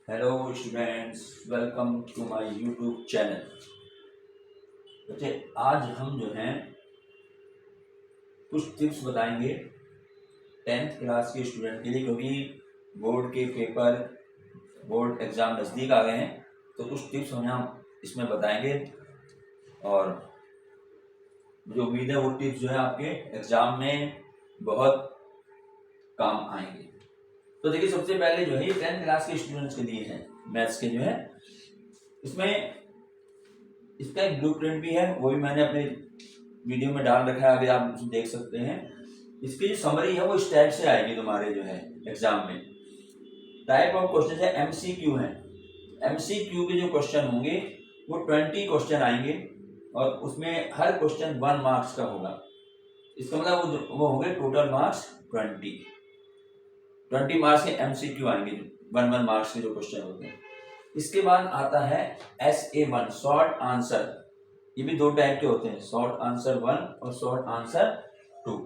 Hello students, welcome to my YouTube channel. बच्चे, आज हम जो हैं कुछ टिप्स बताएंगे 10th क्लास के स्टूडेंट के लिए, क्योंकि बोर्ड एग्ज़ाम नज़दीक आ गए हैं। तो कुछ टिप्स हम इसमें बताएंगे और मुझे उम्मीद है वो टिप्स जो है आपके एग्ज़ाम में बहुत काम आएंगे। तो देखिए, सबसे पहले जो है ये 10th क्लास के स्टूडेंट्स के लिए है, मैथ्स के जो है इसमें इसका एक ब्लूप्रिंट भी है, वो भी मैंने अपने वीडियो में डाल रखा है, अभी आप उसे देख सकते हैं। इसकी जो समरी है वो इस टाइप से आएगी तुम्हारे जो है एग्जाम में। टाइप ऑफ क्वेश्चन है एमसीक्यू है। एमसीक्यू के जो क्वेश्चन होंगे वो 20 क्वेश्चन आएंगे और उसमें हर क्वेश्चन 1 मार्क्स का होगा। इसका मतलब वो होंगे टोटल मार्क्स 20 मार्क्स के एमसीक्यू आएंगे, 1 मार्क्स के जो क्वेश्चन होते हैं। इसके बाद आता है SA1 शॉर्ट आंसर। ये भी दो टाइप के होते हैं, शॉर्ट आंसर 1 और शॉर्ट आंसर 2।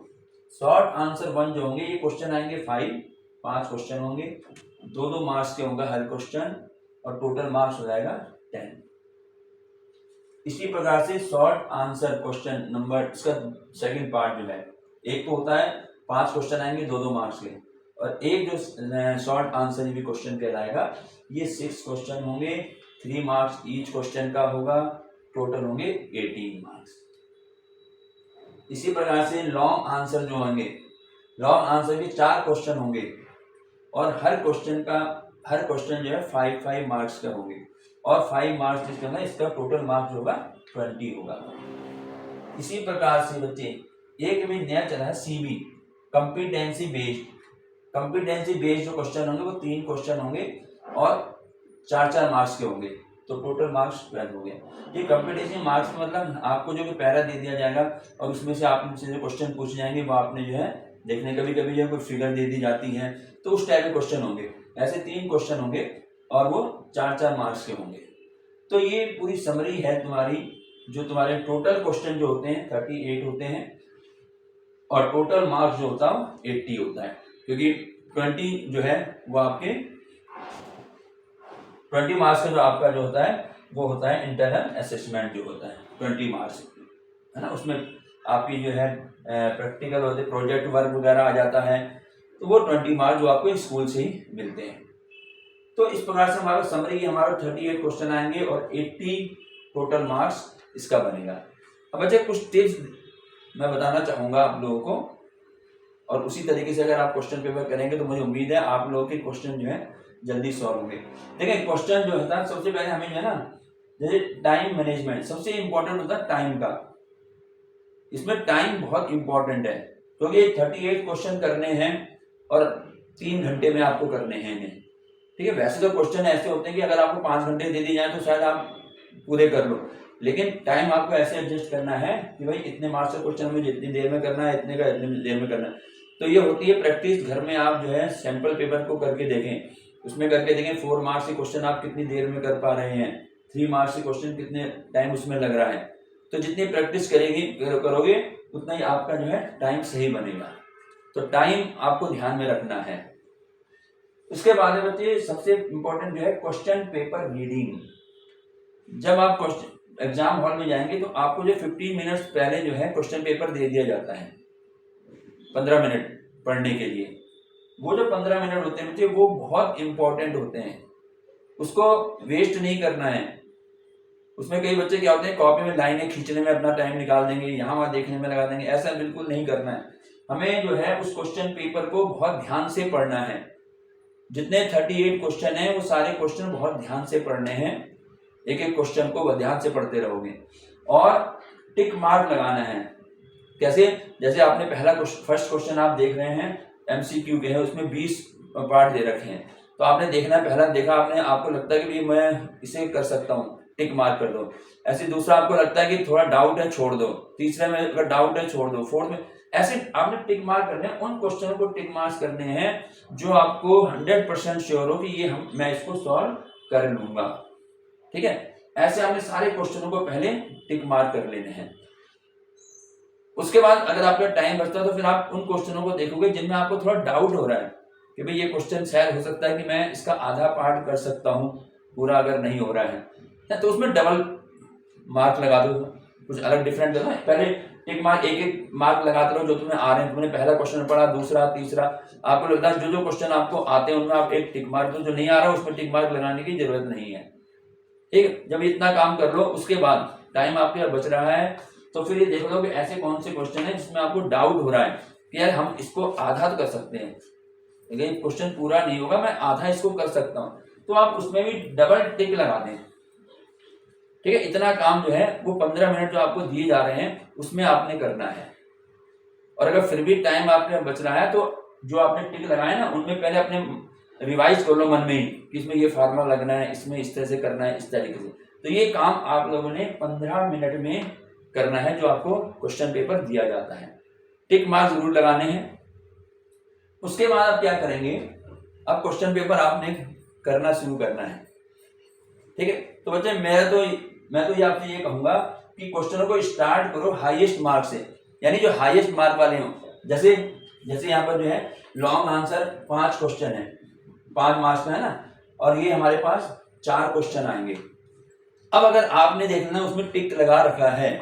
शॉर्ट आंसर 1 जो होंगे ये क्वेश्चन आएंगे 5 क्वेश्चन होंगे, 2 मार्क्स के होंगे हर क्वेश्चन और टोटल मार्क्स हो जाएगा 10। इसी प्रकार से शॉर्ट आंसर क्वेश्चन नंबर इसका सेकंड पार्ट जो है, एक तो होता है 5 क्वेश्चन आएंगे 2 मार्क्स के, और एक जो शॉर्ट आंसर भी क्वेश्चन कहलाएगा, ये 6 क्वेश्चन होंगे, 3 मार्क्स ईच क्वेश्चन का होगा, टोटल होंगे 18 मार्क्स। इसी प्रकार से लॉन्ग आंसर जो होंगे, लॉन्ग आंसर के 4 क्वेश्चन होंगे और हर क्वेश्चन जो है 5 मार्क्स का होंगे, और 5 मार्क्स जिसका है इसका टोटल मार्क्स होगा 20 होगा। इसी प्रकार से बच्चे एक भी नया चला है CB कॉम्पिटेंसी बेस्ड जो क्वेश्चन होंगे वो 3 क्वेश्चन होंगे और 4 मार्क्स के होंगे, तो टोटल मार्क्स 12 हो गए। ये कॉम्पिटेंसी मार्क्स मतलब आपको जो पैरा दे दिया जाएगा और उसमें से आपसे जो क्वेश्चन पूछे जाएंगे वो आपने जो है देखने, कभी कभी जो है कोई फिगर दे दी जाती है तो उस टाइप के क्वेश्चन होंगे। ऐसे 3 क्वेश्चन होंगे और वो 4 मार्क्स के होंगे। तो ये पूरी समरी है तुम्हारी, जो तुम्हारे टोटल क्वेश्चन जो होते हैं 38 होते हैं और टोटल मार्क्स जो होता है 80 होता है, क्योंकि 20 जो है वो आपके 20 मार्क्स का जो आपका जो होता है वो होता है इंटरनल असेसमेंट जो होता है 20 मार्क्स है ना। उसमें आपकी जो है प्रैक्टिकल होते, प्रोजेक्ट वर्क वगैरह आ जाता है, तो वो 20 मार्क्स जो आपको स्कूल से ही मिलते हैं। तो इस प्रकार से हमारा समरी हमारा 38 क्वेश्चन आएंगे और 80 टोटल मार्क्स इसका बनेगा। अब बच्चे कुछ टिप्स मैं बताना चाहूंगा आप लोगों को, और उसी तरीके से अगर आप क्वेश्चन पेपर करेंगे तो मुझे उम्मीद है आप लोगों के क्वेश्चन जो है जल्दी सॉल्व होंगे। देखिए, क्वेश्चन जो होता है सबसे पहले हमें जो है ना, जैसे टाइम मैनेजमेंट सबसे इंपॉर्टेंट होता है टाइम का। इसमें टाइम बहुत इंपॉर्टेंट है, क्योंकि 38 क्वेश्चन करने हैं और 3 घंटे में आपको करने हैं इन्हें। ठीक है, वैसे तो क्वेश्चन ऐसे होते हैं कि अगर आपको 5 घंटे दे दिए जाए तो शायद आप पूरे कर लो, लेकिन टाइम आपको ऐसे एडजस्ट करना है कि भाई इतने मार्क्स का क्वेश्चन हमें जितनी देर में करना है, इतने का इतनी देर में करना है। तो ये होती है प्रैक्टिस। घर में आप जो है सैंपल पेपर को करके देखें, उसमें करके देखें 4 मार्क्स के क्वेश्चन आप कितनी देर में कर पा रहे हैं, 3 मार्क्स के क्वेश्चन कितने टाइम उसमें लग रहा है। तो जितनी प्रैक्टिस करोगे उतना ही आपका जो है टाइम सही बनेगा। तो टाइम आपको ध्यान में रखना है। उसके बाद बच्चे सबसे इंपॉर्टेंट जो है क्वेश्चन पेपर रीडिंग। जब आप क्वेश्चन एग्जाम हॉल में जाएंगे तो आपको जो 15 मिनट्स पहले जो है क्वेश्चन पेपर दे दिया जाता है 15 मिनट पढ़ने के लिए। वो जो 15 मिनट होते हैं बच्चे वो बहुत इंपॉर्टेंट होते हैं, उसको वेस्ट नहीं करना है। उसमें कई बच्चे क्या होते हैं, कॉपी में लाइनें खींचने में अपना टाइम निकाल देंगे, यहाँ वहां देखने में लगा देंगे। ऐसा बिल्कुल नहीं करना है। हमें जो है उस क्वेश्चन पेपर को बहुत ध्यान से पढ़ना है। जितने 38 क्वेश्चन हैं वो सारे क्वेश्चन बहुत ध्यान से पढ़ने हैं। एक एक क्वेश्चन को ध्यान से पढ़ते रहोगे और टिक मार्क लगाना है। कैसे? जैसे आपने फर्स्ट क्वेश्चन आप देख रहे हैं MCQ के है, उसमें 20 पार्ट दे रखे हैं, तो आपने देखना है, पहला देखा आपने, आपको लगता है कि मैं इसे कर सकता हूँ, टिक मार्क कर दो। ऐसे दूसरा आपको लगता है कि थोड़ा डाउट है, छोड़ दो। तीसरे में अगर डाउट है छोड़ दो। फोर्थ में ऐसे आपने टिक मार्क करने हैं। उन क्वेश्चनों को टिक मार्क्स करने हैं जो आपको 100% श्योर हो कि ये मैं इसको सॉल्व कर लूंगा। ठीक है, ऐसे आपने सारे क्वेश्चनों को पहले टिक मार्क कर लेने हैं। उसके बाद अगर आपका टाइम बचता है तो फिर आप उन क्वेश्चनों को देखोगे जिनमें आपको थोड़ा डाउट हो रहा है कि भाई ये क्वेश्चन शायद हो सकता है कि मैं इसका आधा पार्ट कर सकता हूँ, पूरा अगर नहीं हो रहा है तो उसमें डबल मार्क लगा दो, कुछ अलग डिफरेंट दो ना। पहले टिक मार्क एक एक मार्क लगाते रहो जो तुम्हें आ रहे हैं। तुमने पहला क्वेश्चन पढ़ा, दूसरा, तीसरा, आपको लगता है जो जो क्वेश्चन आपको आते हैं उनमें आप एक टिक मार्क दो, जो नहीं आ रहा उसमें टिक मार्क लगाने की जरूरत नहीं है। ठीक, जब इतना काम कर लो उसके बाद टाइम आपके बच रहा है तो फिर ये देख लो कि ऐसे कौन से क्वेश्चन है जिसमें आपको डाउट हो रहा है कि यार हम इसको आधा तो कर सकते हैं, लेकिन क्वेश्चन पूरा नहीं होगा, मैं आधा इसको कर सकता हूँ, तो आप उसमें भी डबल टिक लगा दें। ठीक है, इतना काम जो है वो 15 मिनट जो आपको दिए जा रहे हैं उसमें आपने करना है। और अगर फिर भी टाइम आपके बच रहा है तो जो आपने टिक लगाए ना उनमें पहले अपने रिवाइज कर लो मन में ही कि इसमें ये फार्मूला लगना है, इसमें इस तरह से करना है, इस तरीके से। तो ये काम आप लोगों ने 15 मिनट में करना है जो आपको क्वेश्चन पेपर दिया जाता है। टिक मार्क जरूर लगाने हैं। उसके बाद आप क्या करेंगे, अब क्वेश्चन पेपर आपने करना शुरू करना है। ठीक है, तो बच्चे मैं तो ये आपसे ये कहूंगा कि क्वेश्चनों को स्टार्ट करो हाईएस्ट मार्क से, यानी जो हाईएस्ट मार्क वाले हो। जैसे यहाँ पर जो है लॉन्ग आंसर 5 क्वेश्चन है, 5 मार्क्स का है ना, और ये हमारे पास 4 क्वेश्चन आएंगे। अब अगर आपने देखना उसमें टिक लगा रखा है,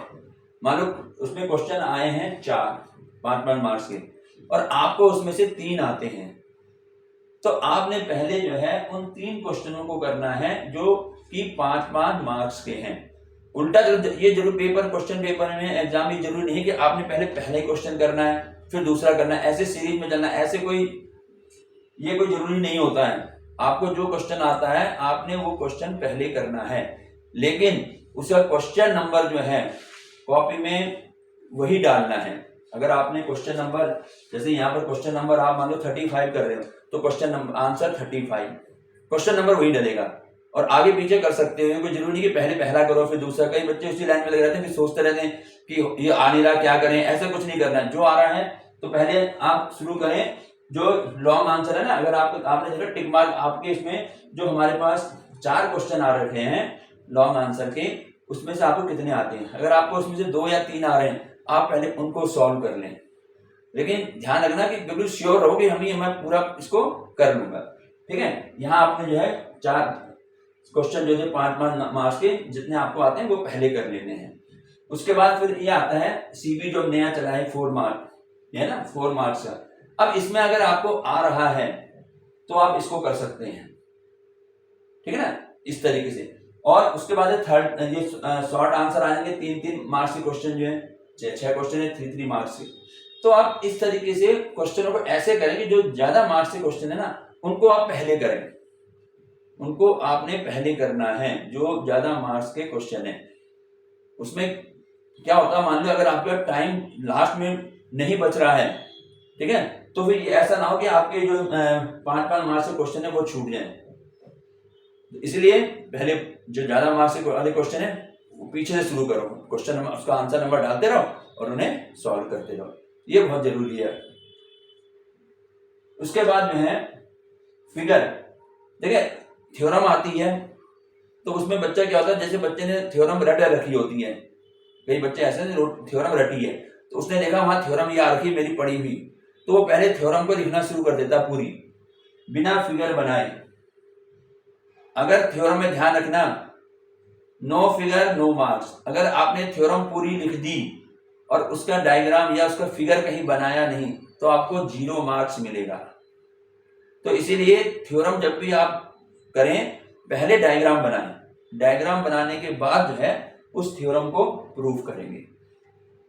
मान लो उसमें क्वेश्चन आए हैं 4 5 मार्क्स के और आपको उसमें से 3 आते हैं, तो आपने पहले जो है उन 3 क्वेश्चनों को करना है जो कि 5 मार्क्स के हैं। उल्टा ये जरूर पेपर क्वेश्चन पेपर में एग्जाम में जरूरी नहीं कि आपने पहले क्वेश्चन करना है फिर दूसरा करना है, ऐसे सीरीज में चलना है, ऐसे कोई जरूरी नहीं होता है। आपको जो क्वेश्चन आता है आपने वो क्वेश्चन पहले करना है, लेकिन उसका क्वेश्चन नंबर जो है कॉपी में वही डालना है। अगर आपने क्वेश्चन नंबर, जैसे यहाँ पर क्वेश्चन नंबर आप मान लो 35 कर रहे हो तो question number answer 35, question number वही डलेगा। और आगे पीछे कर सकते हो, कोई जरूरी नहीं कि पहला करो फिर दूसरा। कई बच्चे उसी लाइन में लगे रहते हैं, फिर सोचते रहते हैं कि ये आ नहीं रहा क्या करें। ऐसा कुछ नहीं करना है, जो आ रहा है तो पहले आप शुरू करें। जो लॉन्ग आंसर है ना, अगर आपने देखा टिक मार्क आपके इसमें जो हमारे पास 4 क्वेश्चन आ रखे हैं लॉन्ग आंसर के, उसमें से आपको कितने आते हैं। अगर आपको उसमें से 2 या 3 आ रहे हैं आप पहले उनको सॉल्व कर लें, लेकिन ध्यान रखना कि बिल्कुल श्योर रहो कि मैं पूरा इसको कर लूंगा। ठीक है, यहाँ आपने जो है 4 क्वेश्चन जो है 5 मार्क्स के जितने आपको आते हैं वो पहले कर लेने हैं। उसके बाद फिर ये आता है सीबी जो नया चला है 4 मार्क, है ना, 4 मार्क्स का। अब इसमें अगर आपको आ रहा है तो आप इसको कर सकते हैं, ठीक है ना, इस तरीके से। और उसके बाद थर्ड ये शॉर्ट आंसर आ जाएंगे 3 मार्क्स के क्वेश्चन जो है, 6 क्वेश्चन है 3 मार्क्स के। तो आप इस तरीके से क्वेश्चनों को ऐसे करें कि जो ज्यादा मार्क्स के क्वेश्चन है ना उनको आप पहले करें, उनको आपने पहले करना है जो ज्यादा मार्क्स के क्वेश्चन है। उसमें क्या होता है, मान लो अगर आपका टाइम लास्ट में नहीं बच रहा है, ठीक है, तो फिर ऐसा ना हो कि आपके जो 5 मार्क्स के क्वेश्चन है वो छूट जाए। इसलिए पहले जो ज्यादा मार्क्स के वाले क्वेश्चन है वो पीछे से शुरू करो, क्वेश्चन नंबर उसका आंसर नंबर डालते रहो और उन्हें सॉल्व करते रहो, ये बहुत जरूरी है। उसके बाद में है फिगर। देखिए थ्योरम आती है तो उसमें बच्चा क्या होता है, जैसे बच्चे ने थ्योरम रट रखी होती है, कई बच्चे ऐसे थ्योरम रटी है तो उसने देखा वहां थ्योरम ये आ रखी मेरी पड़ी हुई, तो वो पहले थ्योरम को लिखना शुरू कर देता पूरी बिना फिगर बनाए। अगर थ्योरम में ध्यान रखना, नो फिगर नो मार्क्स। अगर आपने थ्योरम पूरी लिख दी और उसका डायग्राम या उसका फिगर कहीं बनाया नहीं तो आपको 0 मार्क्स मिलेगा। तो इसीलिए थ्योरम जब भी आप करें पहले डायग्राम बनाएं, डायग्राम बनाने के बाद जो है उस थ्योरम को प्रूव करेंगे।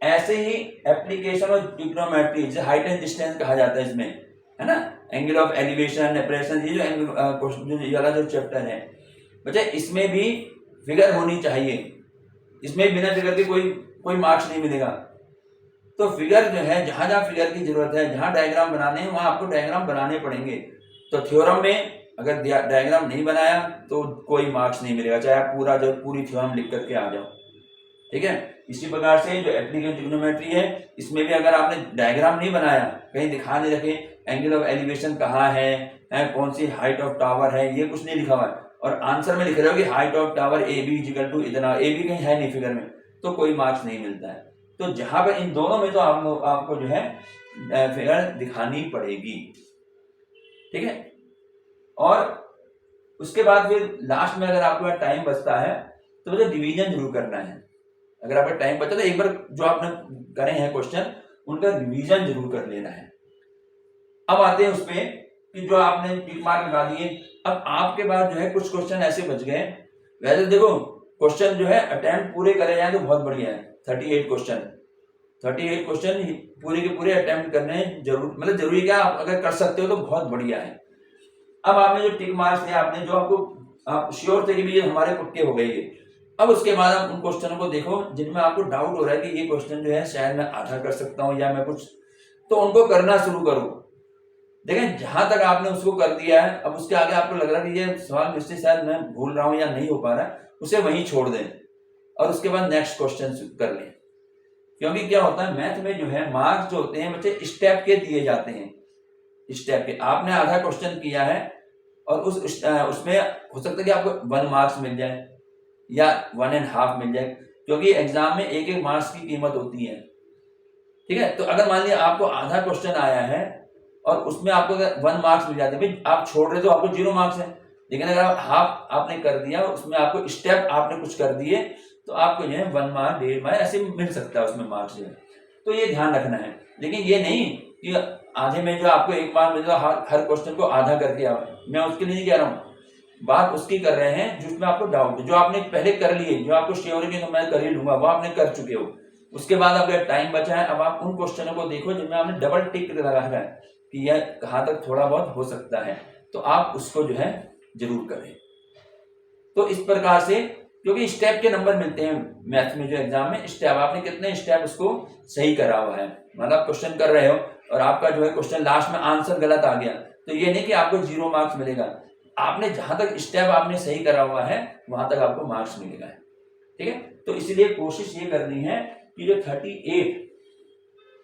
ऐसे ही एप्लीकेशन और ट्रिग्नोमेट्री, जैसे हाइट एंड डिस्टेंस कहा जाता है इसमें, है ना, एंगल ऑफ एलिवेशन, सेपरेशन, ये जो एंगल ये वाला जो चैप्टर है बच्चे, इसमें भी फिगर होनी चाहिए। इसमें बिना फिगर के कोई मार्क्स नहीं मिलेगा। तो फिगर जो है, जहां जहां फिगर की जरूरत है, जहां डायग्राम बनाने हैं वहां आपको डायग्राम बनाने पड़ेंगे। तो थ्योरम में अगर डायग्राम नहीं बनाया तो कोई मार्क्स नहीं मिलेगा, चाहे आप पूरी थ्योरम लिख करके आ जाओ। ठीक है, इसी प्रकार से जो एप्लीकेशन ट्रिग्नोमेट्री है इसमें भी अगर आपने डायग्राम नहीं बनाया, कहीं दिखा नहीं रखे एंगल ऑफ एलिवेशन कहाँ है, कौन सी हाइट ऑफ टावर है, ये कुछ नहीं लिखा हुआ है, और आंसर में लिख रहे हो कि height of tower A B equal to इतना, ए बी कहीं है नहीं फिगर में, तो कोई मार्क्स नहीं मिलता है। तो जहां पर इन दोनों में तो आपको जो है फिगर दिखानी पड़ेगी। ठीक है। और उसके बाद फिर लास्ट में अगर आपके पास टाइम बचता है तो मुझे रिवीजन जरूर करना है। अगर आपका टाइम बचा तो एक बार जो आपने करे हैं क्वेश्चन उनका रिवीजन जरूर कर लेना है। अब आते हैं उस पे कि जो आपने टिक मार्क लगा दिए, अब आपके पास जो है कुछ क्वेश्चन ऐसे बच गए। वैसे देखो क्वेश्चन जो है अटेम्प्ट पूरे करे जाए तो बहुत बढ़िया है। 38 क्वेश्चन पूरे के पूरे अटेम्प्ट करने जरूर, मतलब जरूरी क्या, आप अगर कर सकते हो तो बहुत बढ़िया है। अब आपने जो टिक मार्क्स थे, आपने जो आपको आप श्योर थे कि भी ये हमारे पक्के हो गए, अब उसके बाद आप उन क्वेश्चनों को देखो जिनमें आपको डाउट हो रहा है कि ये क्वेश्चन जो है शायद मैं आधा कर सकता हूँ या मैं कुछ, तो उनको करना शुरू करो। देखें जहां तक आपने उसको कर दिया है, अब उसके आगे आपको लग रहा है कि ये सवाल मुझसे शायद मैं भूल रहा हूँ या नहीं हो पा रहा है, उसे वहीं छोड़ दें और उसके बाद नेक्स्ट क्वेश्चन कर लें। क्योंकि क्या होता है मैथ में जो है मार्क्स जो होते हैं बच्चे स्टेप के दिए जाते हैं। स्टेप के आपने आधा क्वेश्चन किया है और उसमें हो सकता है कि आपको 1 मार्क्स मिल जाए या 1.5 मिल जाए, क्योंकि एग्जाम में एक एक मार्क्स की कीमत होती है। ठीक है, तो अगर मान लिया आपको आधा क्वेश्चन आया है और उसमें आपको 1 मार्क्स मिल जाते हैं, आप छोड़ रहे तो आपको 0 मार्क्स है। लेकिन अगर आप हाफ आपने कर दिया, उसमें आपको स्टेप आपने कुछ कर दिए तो आपको जो है 1 मार्क 1.5 मार्क ऐसे मिल सकता है उसमें मार्क्स जो है। तो ये ध्यान रखना है। लेकिन ये नहीं कि आधे में जो आपको 1 मार्क मिल जाए हर क्वेश्चन को आधा करके आओ, मैं उसके लिए नहीं कह रहा हूँ, बात उसकी कर रहे हैं जिसमें आपको डाउट, जो आपने पहले कर लिए, जो आपको श्योर है कि तो मैं कर ही लूंगा, वो आपने कर चुके हो। उसके बाद अगर टाइम बचा है, अब आप उन क्वेश्चनों को देखो जिनमें आपने डबल टिक लगा है कि यह कहाँ तक थोड़ा बहुत हो सकता है, तो आप उसको जो है जरूर करें। तो इस प्रकार से, क्योंकि स्टेप के नंबर मिलते हैं मैथ में, जो एग्जाम में स्टेप, आपने कितने स्टेप उसको सही करा हुआ है। मतलब क्वेश्चन कर रहे हो और आपका जो है क्वेश्चन लास्ट में आंसर गलत आ गया, तो ये नहीं कि आपको 0 मार्क्स मिलेगा, आपने जहां तक स्टेप आपने सही करा हुआ है वहां तक आपको मार्क्स मिलेगा। ठीक है, तो इसलिए कोशिश ये करनी है कि जो 38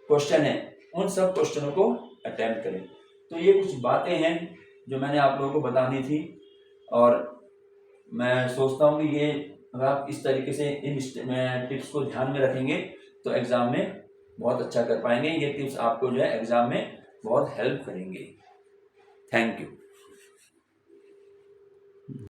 क्वेश्चन है उन सब क्वेश्चनों को अटेम्प्ट करें। तो ये कुछ बातें हैं जो मैंने आप लोगों को बतानी थी, और मैं सोचता हूँ कि ये अगर आप इस तरीके से इन टिप्स को ध्यान में रखेंगे तो एग्जाम में बहुत अच्छा कर पाएंगे। ये टिप्स आपको जो है एग्जाम में बहुत हेल्प करेंगे। Thank you.